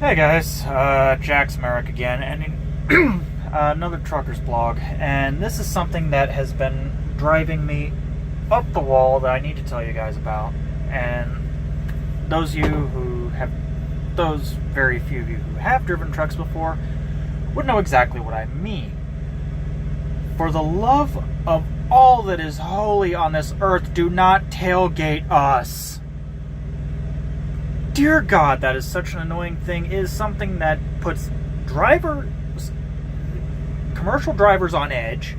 Hey guys, Jax Merrick again, and another trucker's blog, and this is something that has been driving me up the wall that I need to tell you guys about. And those very few of you who have driven trucks before would know exactly what I mean. For the love of all that is holy on this earth, do not tailgate us. Dear God, that is such an annoying thing. It is something that puts commercial drivers on edge,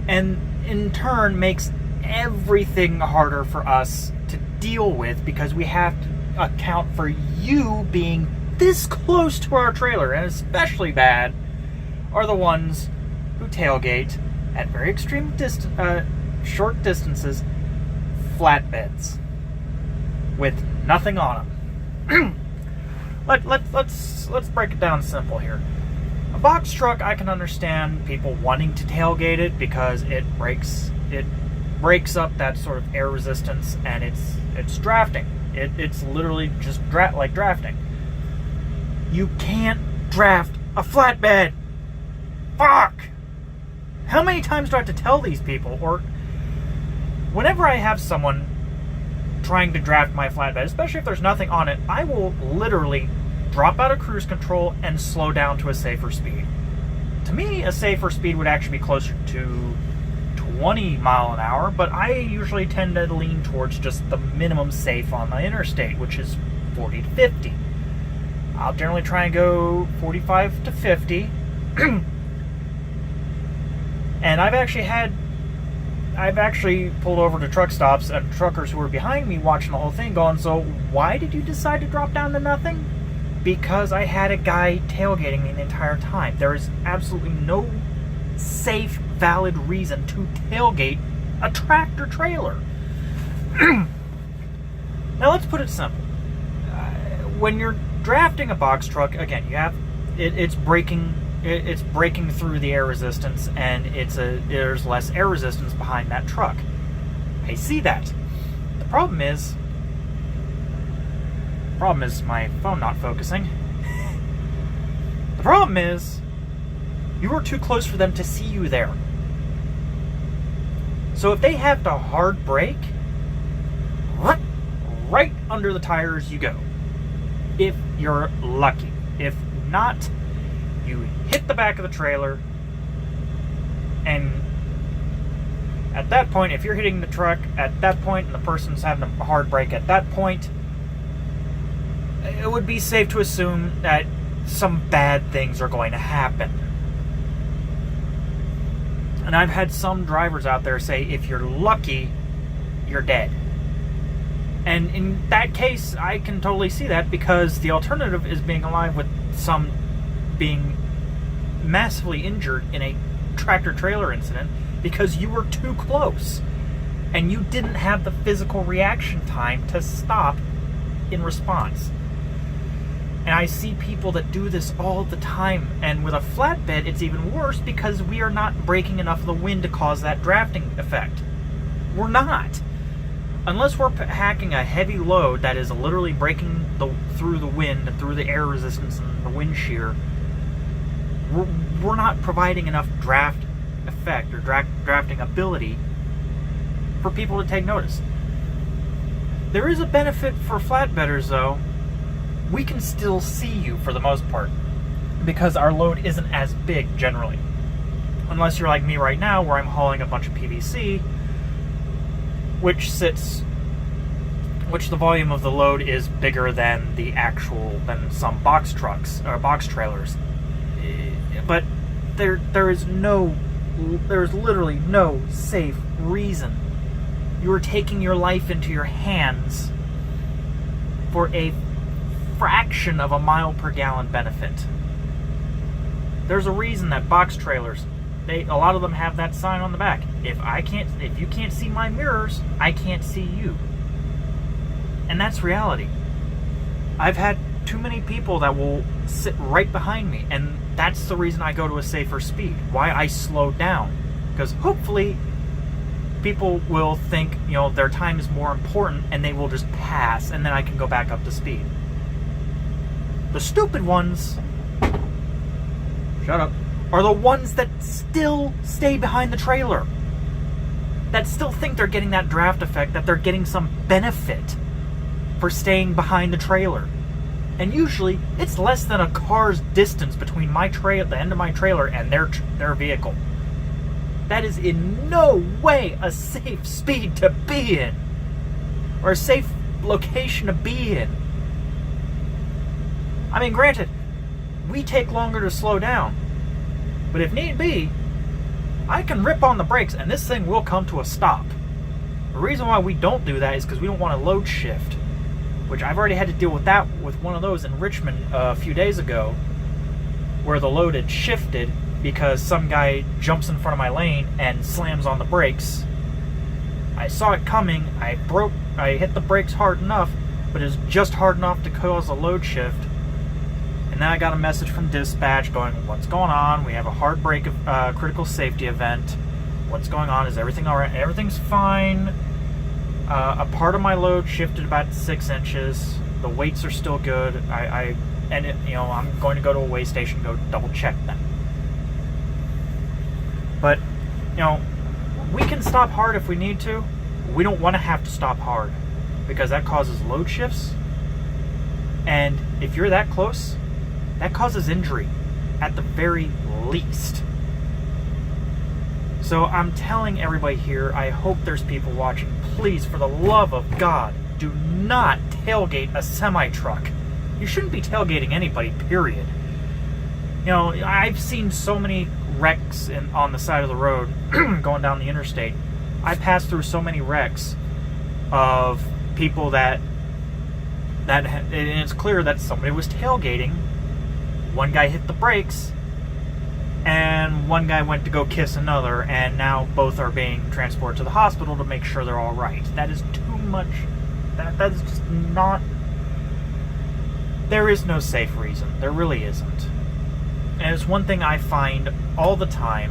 and in turn makes everything harder for us to deal with because we have to account for you being this close to our trailer. And especially bad are the ones who tailgate at very extreme short distances, flatbeds with nothing on them. Let's break it down simple here. A box truck, I can understand people wanting to tailgate it because it breaks up that sort of air resistance, and it's drafting. It's literally just like drafting. You can't draft a flatbed. Fuck! How many times do I have to tell these people? Or whenever I have someone trying to draft my flatbed, especially if there's nothing on it, I will literally drop out of cruise control and slow down to a safer speed. To me, a safer speed would actually be closer to 20 mile an hour, but I usually tend to lean towards just the minimum safe on the interstate, which is 40 to 50. I'll generally try and go 45 to 50. And I've actually pulled over to truck stops and truckers who were behind me watching the whole thing going, so why did you decide to drop down to nothing? Because I had a guy tailgating me the entire time. There is absolutely no safe, valid reason to tailgate a tractor trailer. Now let's put it simple. When you're drafting a box truck, again, it's breaking through the air resistance, and there's less air resistance behind that truck. I see that. The problem is my phone not focusing. The problem is you are too close for them to see you there. So if they have to hard brake, right under the tires you go. If you're lucky. If not, you hit the back of the trailer, and at that point, if you're hitting the truck at that point and the person's having a hard brake at that point, it would be safe to assume that some bad things are going to happen. And I've had some drivers out there say, if you're lucky, you're dead. And in that case, I can totally see that, because the alternative is being alive with some being massively injured in a tractor-trailer incident because you were too close and you didn't have the physical reaction time to stop in response. And I see people that do this all the time, and with a flatbed it's even worse because we are not breaking enough of the wind to cause that drafting effect. We're not. Unless we're hacking a heavy load that is literally breaking through the wind and through the air resistance and the wind shear, we're not providing enough draft effect or drafting ability for people to take notice. There is a benefit for flatbedders, though. We can still see you for the most part because our load isn't as big generally. Unless you're like me right now, where I'm hauling a bunch of PVC, which the volume of the load is bigger than than some box trucks or box trailers. But there's literally no safe reason. You are taking your life into your hands for a fraction of a mile per gallon benefit. There's a reason that box trailers, a lot of them have that sign on the back. If you can't see my mirrors, I can't see you. And that's reality. I've had too many people that will sit right behind me, and that's the reason I go to a safer speed. Why I slow down. Because hopefully people will think, their time is more important and they will just pass and then I can go back up to speed. The stupid ones, shut up, are the ones that still stay behind the trailer. That still think they're getting that draft effect, that they're getting some benefit for staying behind the trailer. And usually, it's less than a car's distance between the end of my trailer and their vehicle. That is in no way a safe speed to be in. Or a safe location to be in. I mean, granted, we take longer to slow down. But if need be, I can rip on the brakes and this thing will come to a stop. The reason why we don't do that is because we don't want to load shift. Which I've already had to deal with that with one of those in Richmond a few days ago, where the load had shifted because some guy jumps in front of my lane and slams on the brakes. I saw it coming, I hit the brakes hard enough, but it was just hard enough to cause a load shift. And then I got a message from dispatch going, what's going on? We have a hard brake critical safety event. What's going on? Is everything alright? Everything's fine. A part of my load shifted about 6 inches. The weights are still good. I'm going to go to a weigh station, go double check them. But, we can stop hard if we need to. We don't want to have to stop hard because that causes load shifts. And if you're that close, that causes injury at the very least. So I'm telling everybody here, I hope there's people watching, please, for the love of God, do not tailgate a semi-truck. You shouldn't be tailgating anybody, period. I've seen so many wrecks on the side of the road going down the interstate. I passed through so many wrecks of people and it's clear that somebody was tailgating. One guy hit the brakes, and one guy went to go kiss another, and now both are being transported to the hospital to make sure they're all right. That is too much. That is just not... There is no safe reason. There really isn't. And it's one thing I find all the time,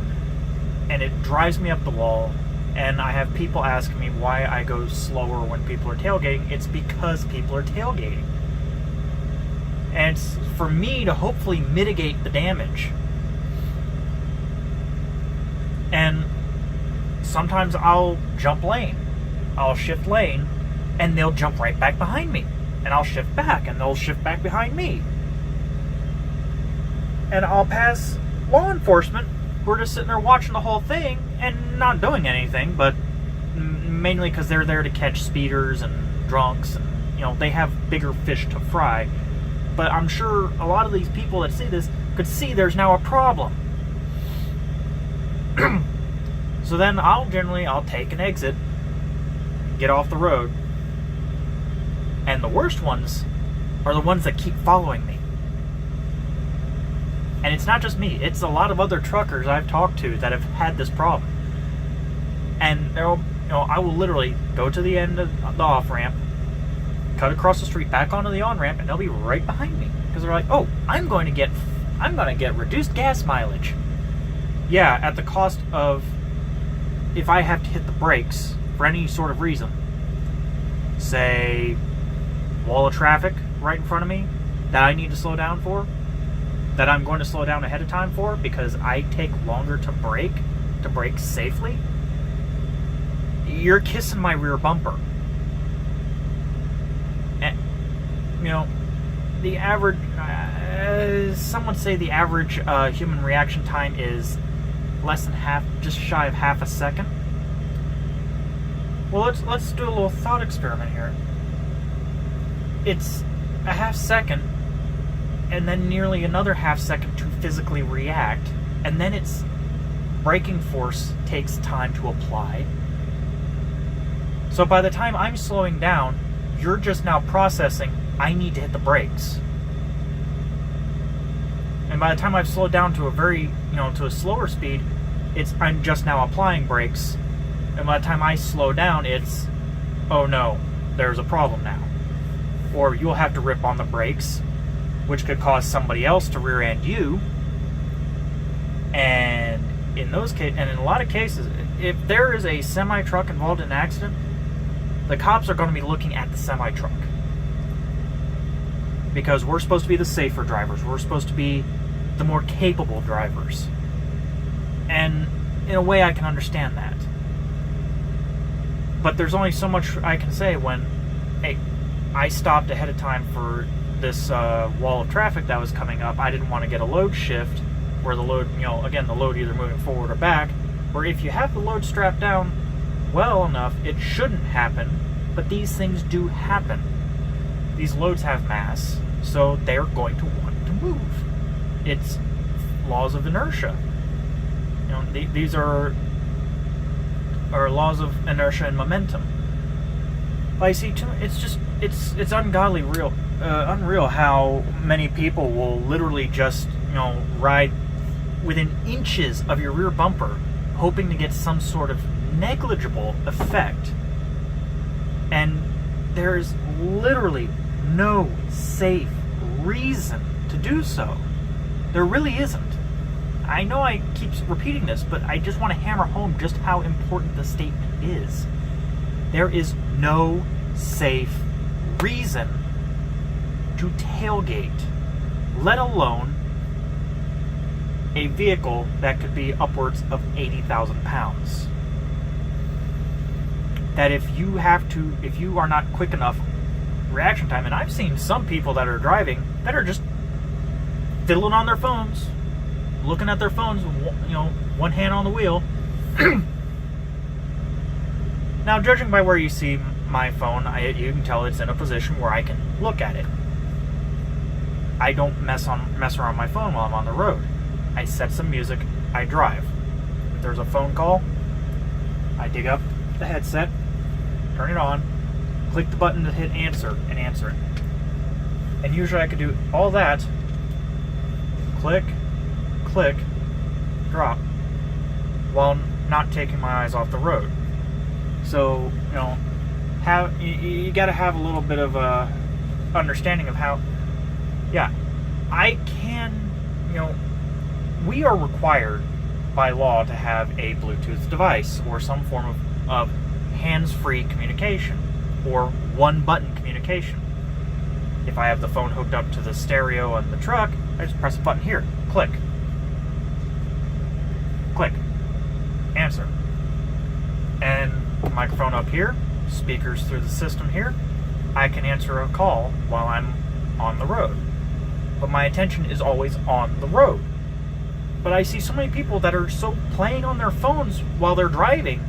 and it drives me up the wall, and I have people asking me why I go slower when people are tailgating. It's because people are tailgating. And it's for me to hopefully mitigate the damage. And sometimes I'll jump lane. I'll shift lane, and they'll jump right back behind me. And I'll shift back, and they'll shift back behind me. And I'll pass law enforcement who are just sitting there watching the whole thing and not doing anything, but mainly because they're there to catch speeders and drunks, and they have bigger fish to fry. But I'm sure a lot of these people that see this could see there's now a problem. So then I'll take an exit, get off the road, and the worst ones are the ones that keep following me. And it's not just me, it's a lot of other truckers I've talked to that have had this problem. And I will literally go to the end of the off-ramp, cut across the street, back onto the on-ramp, and they'll be right behind me. Because they're like, oh, I'm going to get reduced gas mileage. Yeah, at the cost of, if I have to hit the brakes for any sort of reason, say, wall of traffic right in front of me that I need to slow down for, that I'm going to slow down ahead of time for because I take longer to brake safely, you're kissing my rear bumper. And, the average, some would say the average human reaction time is less than just shy of half a second. Well, let's do a little thought experiment here. It's a half second, and then nearly another half second to physically react, and then its braking force takes time to apply. So by the time I'm slowing down, you're just now processing, I need to hit the brakes. And by the time I've slowed down to to a slower speed, I'm just now applying brakes. And by the time I slow down, it's, oh no, there's a problem now. Or you'll have to rip on the brakes, which could cause somebody else to rear-end you. And in a lot of cases, if there is a semi-truck involved in an accident, the cops are going to be looking at the semi-truck. Because we're supposed to be the safer drivers. We're supposed to be the more capable drivers. And in a way, I can understand that. But there's only so much I can say when, hey, I stopped ahead of time for this wall of traffic that was coming up. I didn't want to get a load shift where the load, again, the load either moving forward or back. Where if you have the load strapped down well enough, it shouldn't happen. But these things do happen. These loads have mass, so they're going to want to move. It's laws of inertia. These are laws of inertia and momentum. I see too. It's ungodly unreal how many people will literally just ride within inches of your rear bumper, hoping to get some sort of negligible effect. And there's literally no safe reason to do so. There really isn't. I know I keep repeating this, but I just want to hammer home just how important the statement is. There is no safe reason to tailgate, let alone a vehicle that could be upwards of 80,000 pounds. That if you are not quick enough reaction time, and I've seen some people that are driving that are just fiddling on their phones, looking at their phones, one hand on the wheel. Now, judging by where you see my phone, you can tell it's in a position where I can look at it. I don't mess around my phone while I'm on the road. I set some music, I drive. If there's a phone call, I dig up the headset, turn it on, click the button to hit answer, and answer it. And usually I could do all that, click, drop, while not taking my eyes off the road. So, you got to have a little bit of a understanding of how, I can, we are required by law to have a Bluetooth device or some form of hands-free communication or one-button communication. If I have the phone hooked up to the stereo on the truck, I just press a button here, click, answer. And the microphone up here, speakers through the system here, I can answer a call while I'm on the road. But my attention is always on the road. But I see so many people that are so playing on their phones while they're driving.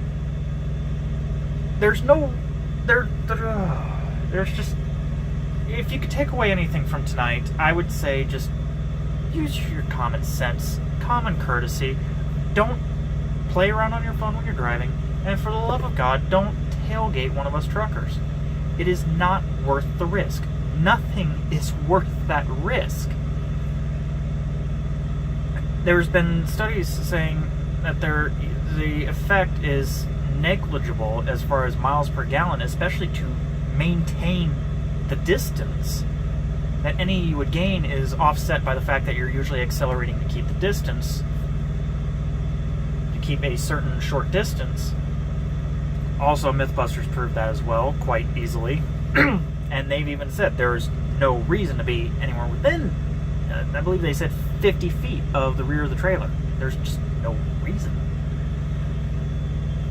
There's just, if you could take away anything from tonight, I would say just use your common sense, common courtesy. Don't play around on your phone when you're driving. And for the love of God, don't tailgate one of us truckers. It is not worth the risk. Nothing is worth that risk. There's been studies saying that the effect is negligible as far as miles per gallon, especially to maintain the distance. That any you would gain is offset by the fact that you're usually accelerating to keep the distance, to keep a certain short distance. Also, Mythbusters proved that as well, quite easily. And they've even said there's no reason to be anywhere within, I believe they said 50 feet of the rear of the trailer. There's just no reason.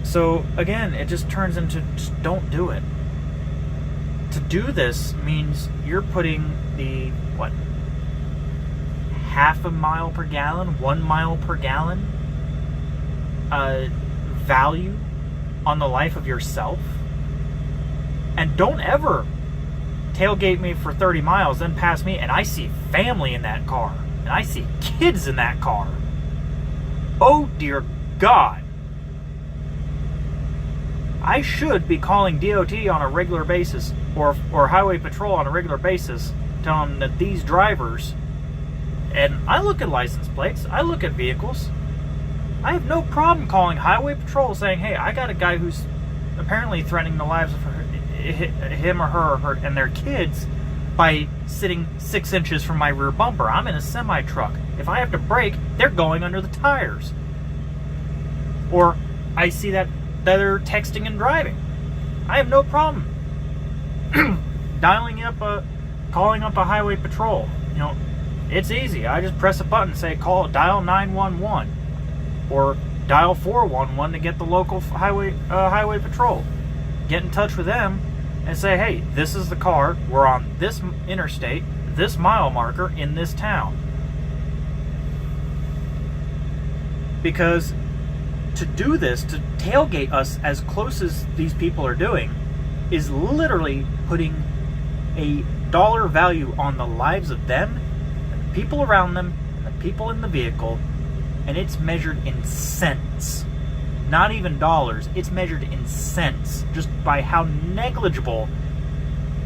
So, again, it just turns into just don't do it. To do this means you're putting the, half a mile per gallon, 1 mile per gallon value on the life of yourself. And don't ever tailgate me for 30 miles, then pass me, and I see family in that car. And I see kids in that car. Oh, dear God. I should be calling DOT on a regular basis, or Highway Patrol on a regular basis, telling them that these drivers, and I look at license plates, I look at vehicles, I have no problem calling Highway Patrol saying, hey, I got a guy who's apparently threatening the lives of him or her and their kids by sitting 6 inches from my rear bumper. I'm in a semi-truck. If I have to brake, they're going under the tires. Or I see that they're texting and driving. I have no problem calling up a highway patrol. It's easy. I just press a button, say dial 911 or dial 411 to get the local highway patrol. Get in touch with them and say, hey, this is the car. We're on this interstate, this mile marker in this town. Because to do this, to tailgate us as close as these people are doing, is literally putting a dollar value on the lives of them, the people around them, the people in the vehicle, and it's measured in cents. Not even dollars, it's measured in cents, just by how negligible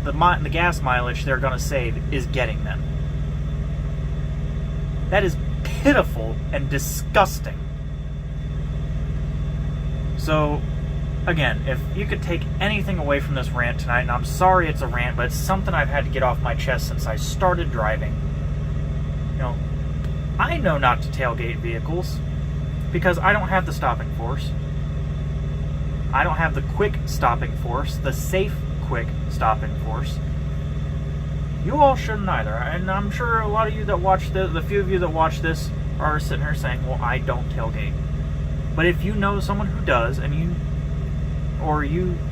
the gas mileage they're going to save is getting them. That is pitiful and disgusting. So, again, if you could take anything away from this rant tonight, and I'm sorry it's a rant, but it's something I've had to get off my chest since I started driving. I know not to tailgate vehicles because I don't have the stopping force. I don't have the quick stopping force, the safe quick stopping force. You all shouldn't either. And I'm sure a lot of you that watch the few of you that watch this are sitting here saying, well, I don't tailgate. But if you know someone who does, and you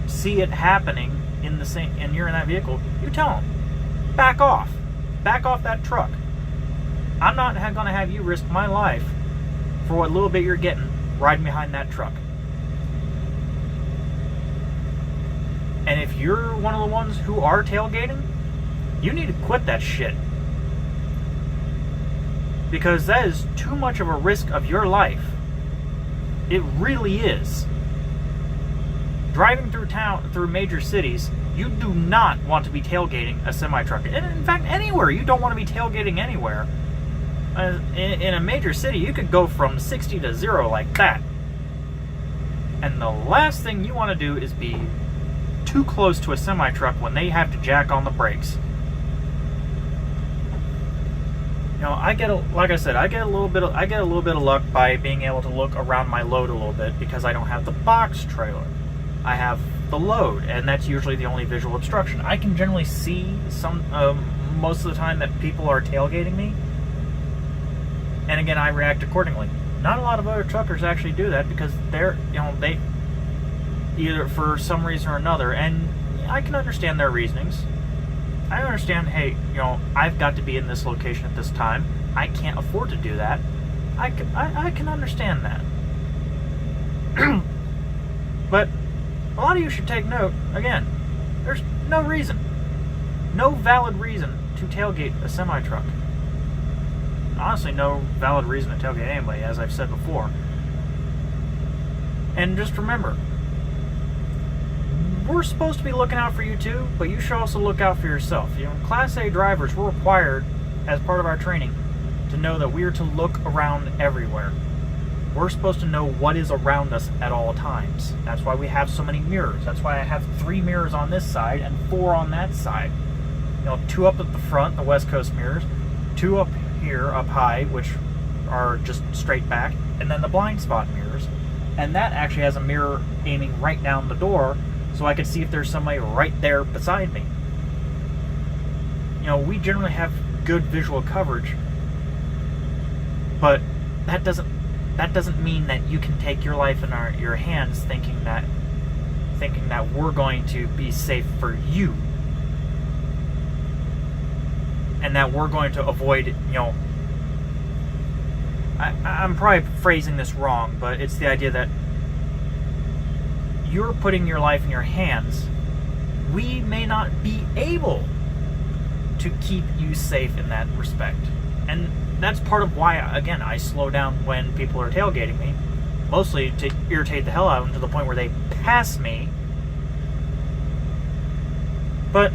see it happening and you're in that vehicle, you tell them, back off that truck. I'm not going to have you risk my life for what little bit you're getting riding behind that truck. And if you're one of the ones who are tailgating, you need to quit that shit. Because that is too much of a risk of your life. It really is. Driving through major cities, you do not want to be tailgating a semi-truck. And in fact, anywhere. You don't want to be tailgating anywhere. In a major city, you could go from 60 to 0 like that. And the last thing you want to do is be too close to a semi-truck when they have to jack on the brakes. I get a little bit of luck by being able to look around my load a little bit because I don't have the box trailer. I have the load, and that's usually the only visual obstruction. I can generally see most of the time that people are tailgating me, and again, I react accordingly. Not a lot of other truckers actually do that because they either for some reason or another, and I can understand their reasonings. I understand, hey, I've got to be in this location at this time. I can't afford to do that. I can understand that. But a lot of you should take note, again, there's no valid reason to tailgate a semi-truck. Honestly, no valid reason to tailgate anybody, as I've said before. And just remember, we're supposed to be looking out for you too, but you should also look out for yourself. Class A drivers, we're required, as part of our training, to know that we are to look around everywhere. We're supposed to know what is around us at all times. That's why we have so many mirrors. That's why I have 3 mirrors on this side and 4 on that side. 2 up at the front, the West Coast mirrors, 2 up here, up high, which are just straight back, and then the blind spot mirrors. And that actually has a mirror aiming right down the door, so I can see if there's somebody right there beside me. We generally have good visual coverage, but that doesn't mean that you can take your life in your hands thinking that we're going to be safe for you, and that we're going to avoid, I'm probably phrasing this wrong, but it's the idea that you're putting your life in your hands. We may not be able to keep you safe in that respect. And that's part of why, again, I slow down when people are tailgating me, mostly to irritate the hell out of them to the point where they pass me. But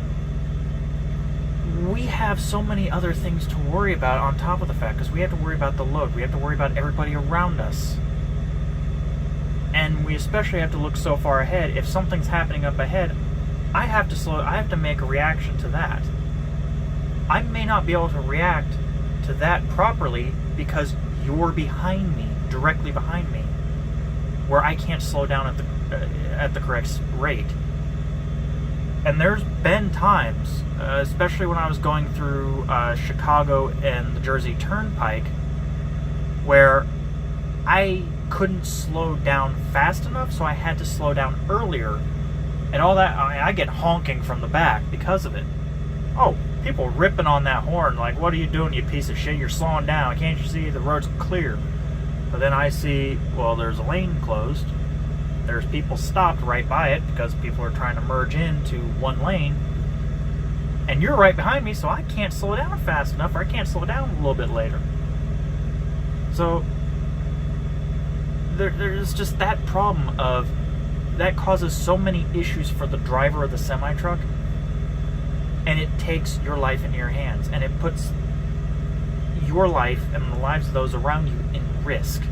we have so many other things to worry about on top of the fact, because we have to worry about the load, we have to worry about everybody around us. And we especially have to look so far ahead. If something's happening up ahead, I have to make a reaction to that. I may not be able to react to that properly because you're behind me, directly behind me. where I can't slow down at the correct rate. And there's been times, especially when I was going through Chicago and the Jersey Turnpike, where I couldn't slow down fast enough, so I had to slow down earlier. And all that, I get honking from the back because of it. Oh, people ripping on that horn like, what are you doing, you piece of shit? You're slowing down. Can't you see the road's clear? But then I see, well, there's a lane closed. There's people stopped right by it because people are trying to merge into one lane. And you're right behind me, so I can't slow down fast enough, or I can't slow down a little bit later. So there's just that problem of that causes so many issues for the driver of the semi-truck, and it takes your life into your hands, and it puts your life and the lives of those around you in risk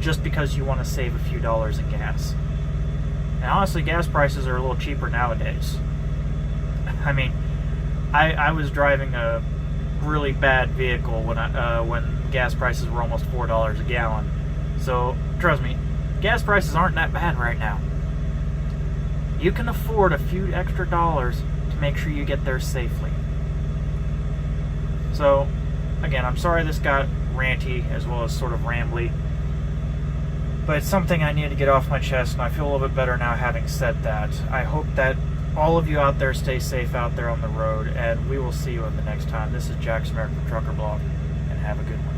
just because you want to save a few dollars in gas. And honestly, gas prices are a little cheaper nowadays. I mean, I was driving a really bad vehicle when gas prices were almost $4 a gallon. So trust me, gas prices aren't that bad right now. You can afford a few extra dollars to make sure you get there safely. So again, I'm sorry this got ranty as well as sort of rambly, but it's something I need to get off my chest, and I feel a little bit better now having said that. I hope that all of you out there stay safe out there on the road, and we will see you in the next time. This is Jack's American Trucker Blog, and have a good one.